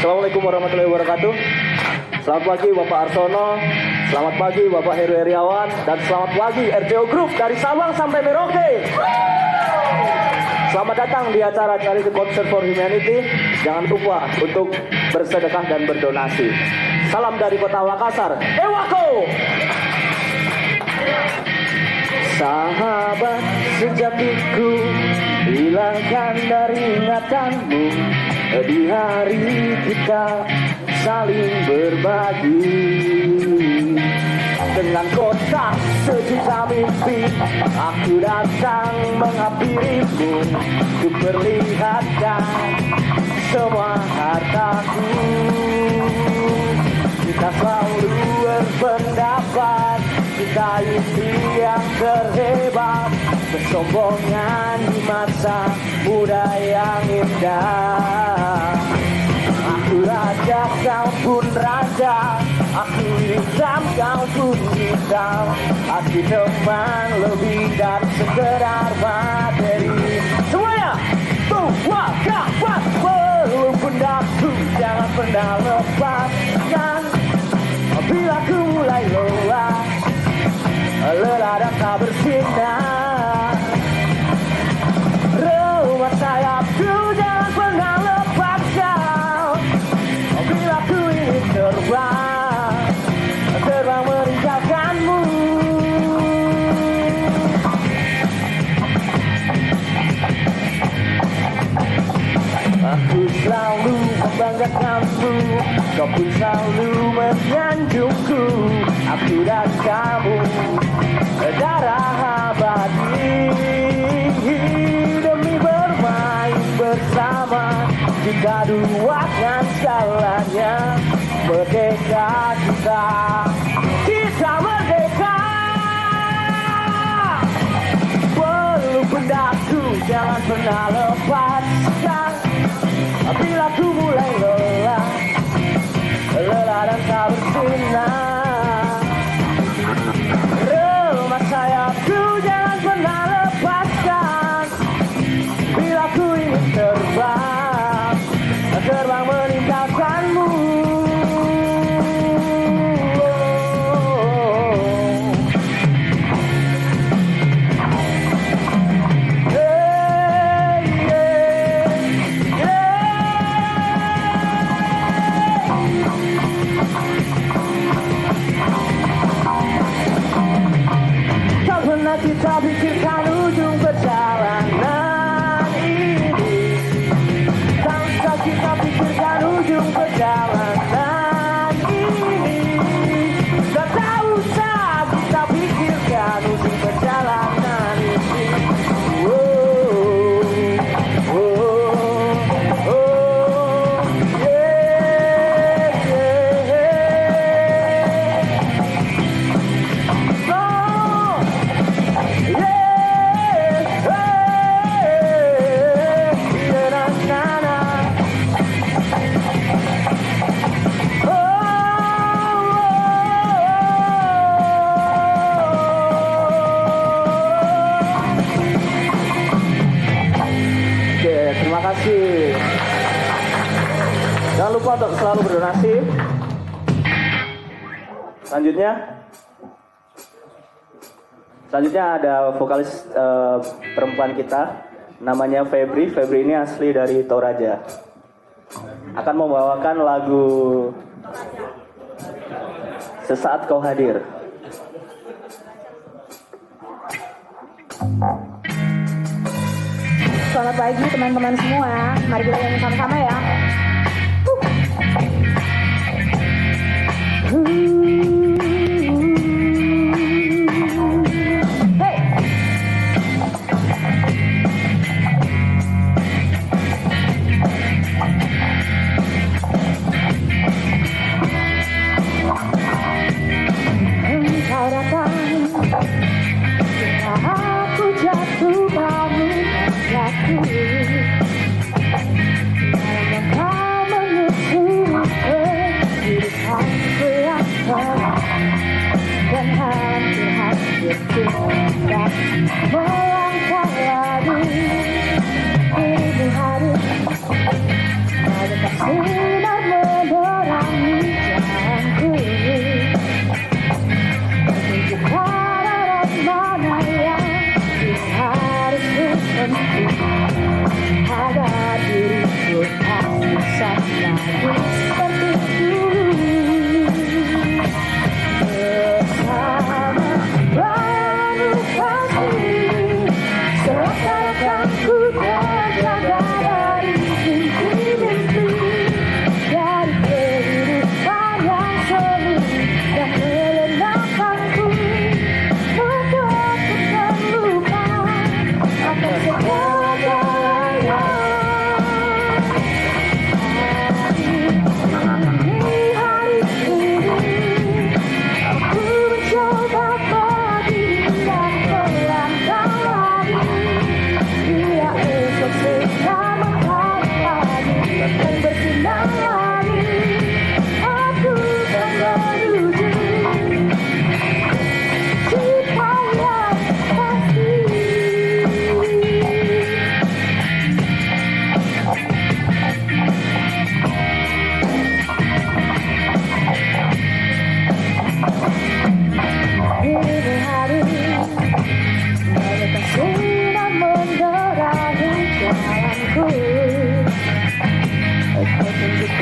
Assalamualaikum warahmatullahi wabarakatuh. Selamat pagi Bapak Arsono, selamat pagi Bapak Heru Heriawan, dan selamat pagi RTO Group dari Sabang sampai Merauke. Selamat datang di acara Charity Concert for Humanity. Jangan lupa untuk bersedekah dan berdonasi. Salam dari Kota Makassar, Ewako. Sahabat sejatiku, hilangkan dari ingatanmu di hari kita saling berbagi. Dengan kotak sejuta mimpi, aku datang menghampirimu untuk perlihatkan semua hartaku. Kita selalu berpendapat kita ini yang terhebat, kesombongan di masa muda yang indah. Aku raja, kau pun raja, aku hitam, kau pun hitam. Aku teman lebih dari sekedar materi. Semuanya, tua, kawan, belum pundaku, jangan pernah lepaskan. Bila ku mulai lelah, lelah dan tak bersinar, rumah sayapku jangan pernah lepaskan. Bila ku ingin terbang, terbang meninggalkanmu. Aku selalu membanggakanmu, kau pun selalu menyanjungku. Aku dan kamu darah abadi, demi bermain bersama. Kita duakan segalanya, merdeka kita, kita merdeka. Belum bendaku, jangan pernah lepaskan. Bila ku mulai lelah, lelah dan tak bersinar, rumah sayapku jangan pernah lepaskan. Bila ku ingin terbang, terbang meninggalkanmu. Kita pikirkan ujung perjalanan ini, tanpa kita pikirkan ujung perjalanan ini. Tak usah kita pikirkan ujung perjalanan ini. Oh, oh, oh, oh, yeah, yeah. Oh. Terima kasih. Jangan lupa untuk selalu berdonasi. Selanjutnya ada vokalis perempuan kita, namanya Febri. Febri ini asli dari Toraja. Akan membawakan lagu Sesaat Kau Hadir. Selamat pagi teman-teman semua. Mari kita nyanyi sama-sama ya. Hey. Engkau datang ketika aku jatuh, kamu jatuh. Kau menyusuri kehidupanku yang gelap, dan hampir tidak melangkah lagi. Ini hari, kau dekat sinarmu. seperti dulu. Bersama baru kasih, seakan ku terjaga dari mimpi-mimpi, dari kehidupan yang semu yang melenakanku, membuatku terluka akan segalanya. Hari ini aku mencoba berdiam melangkah lagi, bila esok sedang pagi dan bersinar lagi, aku akan menuju cinta yang pasti. Ini hari bagaikan sinar menerangi jalanku, petunjuk